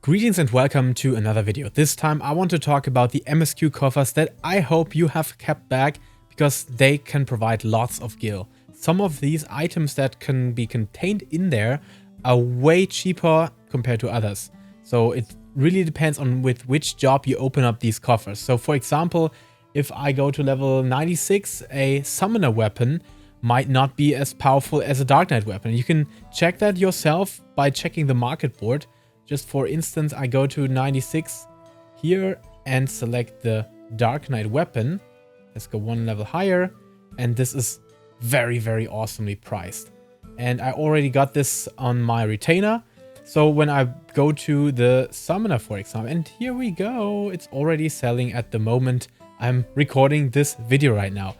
Greetings and welcome to another video. This time I want to talk about the MSQ Coffers that I hope you have kept back because they can provide lots of gil. Some of these items that can be contained in there are way cheaper compared to others. So it really depends on with which job you open up these coffers. So for example, if I go to level 96, a summoner weapon might not be as powerful as a Dark Knight weapon. You can check that yourself by checking the market board. Just for instance, I go to 96 here and select the Dark Knight weapon. Let's go one level higher. And this is very, very awesomely priced. And I already got this on my retainer. So when I go to the summoner, for example, and here we go, it's already selling at the moment I'm recording this video right now.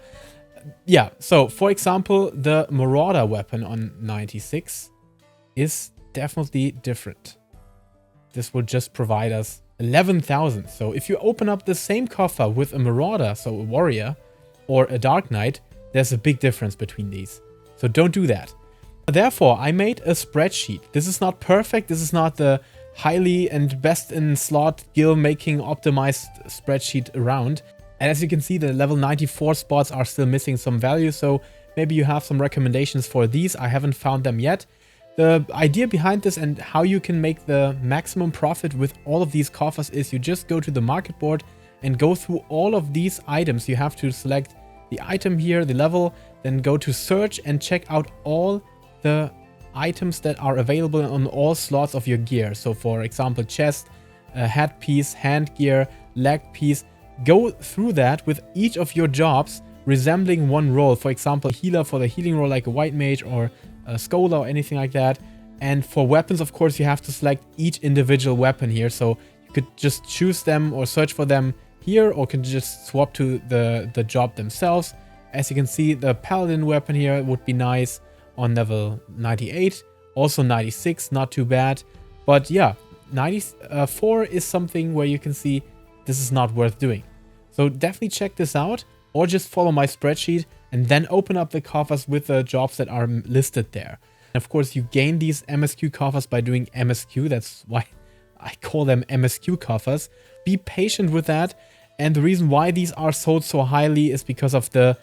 Yeah, so for example, the Marauder weapon on 96 is definitely different. This will just provide us 11,000. So if you open up the same coffer with a Marauder, so a Warrior, or a Dark Knight, there's a big difference between these. So don't do that. Therefore, I made a spreadsheet. This is not perfect. This is not the highly and best in slot Gil-making optimized spreadsheet around. And as you can see, the level 94 spots are still missing some value. So maybe you have some recommendations for these. I haven't found them yet. The idea behind this and how you can make the maximum profit with all of these coffers is you just go to the market board and go through all of these items. You have to select the item here, the level, then go to search and check out all the items that are available on all slots of your gear. So for example, chest, headpiece, hand gear, leg piece. Go through that with each of your jobs resembling one role. For example, healer for the healing role like a white mage or a scholar or anything like that. And for weapons, of course, you have to select each individual weapon here. So you could just choose them or search for them here, or can just swap to the job themselves. As you can see, the paladin weapon here would be nice on level 98. Also 96, not too bad. But yeah, 94 is something where you can see this is not worth doing. So definitely check this out, or just follow my spreadsheet and then open up the coffers with the jobs that are listed there. And of course, you gain these MSQ coffers by doing MSQ. That's why I call them MSQ coffers. Be patient with that. And the reason why these are sold so highly is because of the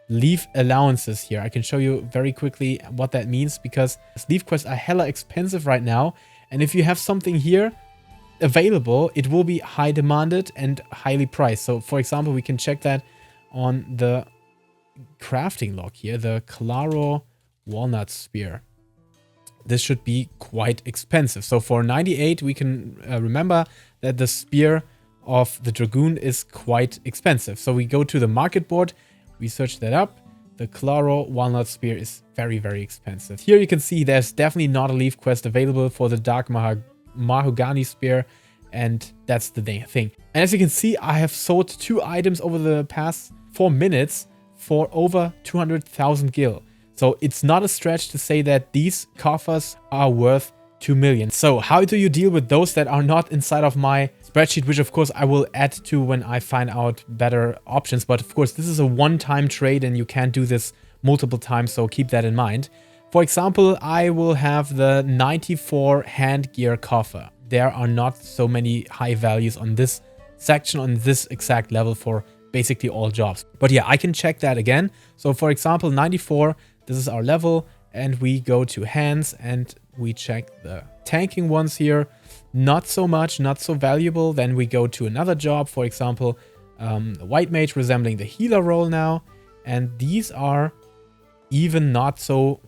leaf allowances here. I can show you very quickly what that means, because leaf quests are hella expensive right now. And if you have something here available, it will be high demanded and highly priced. So for example, we can check that on the crafting log here, the Claro walnut spear. This should be quite expensive. So for 98, we can remember that the spear of the dragoon is quite expensive. So we go to the market board, we search that up. The Claro walnut spear is very, very expensive. Here you can see there's definitely not a leaf quest available for the dark mahogany spear, and that's the thing. And as you can see, I have sold 2 items over the past 4 minutes for over 200,000 gil. So it's not a stretch to say that these coffers are worth 2 million. So how do you deal with those that are not inside of my spreadsheet, which of course I will add to when I find out better options. But of course, this is a one-time trade and you can't do this multiple times, so keep that in mind. For example, I will have the 94 hand gear coffer. There are not so many high values on this section, on this exact level for basically all jobs. But yeah, I can check that again. So for example, 94, this is our level, and we go to hands and we check the tanking ones here. Not so much, not so valuable. Then we go to another job, for example, the white mage resembling the healer role now. And these are even not so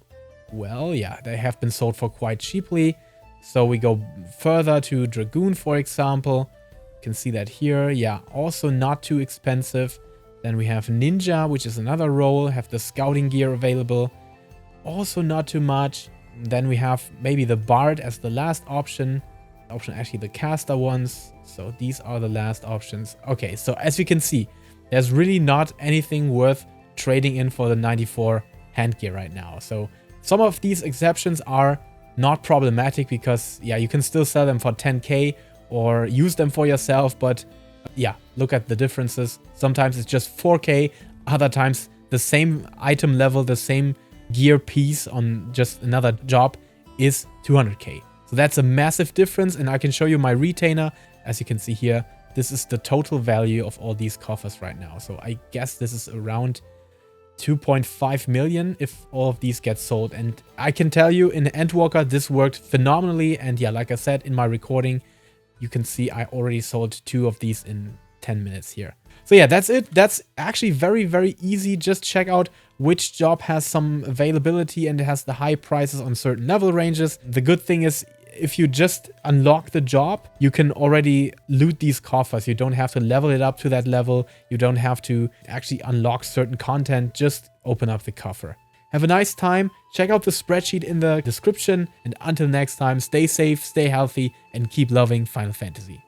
well, yeah, they have been sold for quite cheaply. So we go further to Dragoon, for example. You can see that here. Yeah, also not too expensive. Then we have Ninja, which is another role. Have the scouting gear available. Also not too much. Then we have maybe the Bard as the last option. Actually the caster ones. So these are the last options. Okay, so as you can see, there's really not anything worth trading in for the 94 hand gear right now. So some of these exceptions are not problematic because, yeah, you can still sell them for 10k or use them for yourself. But yeah, look at the differences. Sometimes it's just 4k. Other times the same item level, the same gear piece on just another job is 200k. So that's a massive difference, and I can show you my retainer. As you can see here, this is the total value of all these coffers right now. So I guess this is around 2.5 million if all of these get sold. And I can tell you in Endwalker, this worked phenomenally. And yeah, like I said in my recording, you can see I already sold 2 of these in 10 minutes here. So yeah, that's it. That's actually very, very easy. Just check out which job has some availability and has the high prices on certain level ranges. The good thing is, if you just unlock the job, you can already loot these coffers. You don't have to level it up to that level. You don't have to actually unlock certain content. Just open up the coffer. Have a nice time. Check out the spreadsheet in the description. And until next time, stay safe, stay healthy, and keep loving Final Fantasy.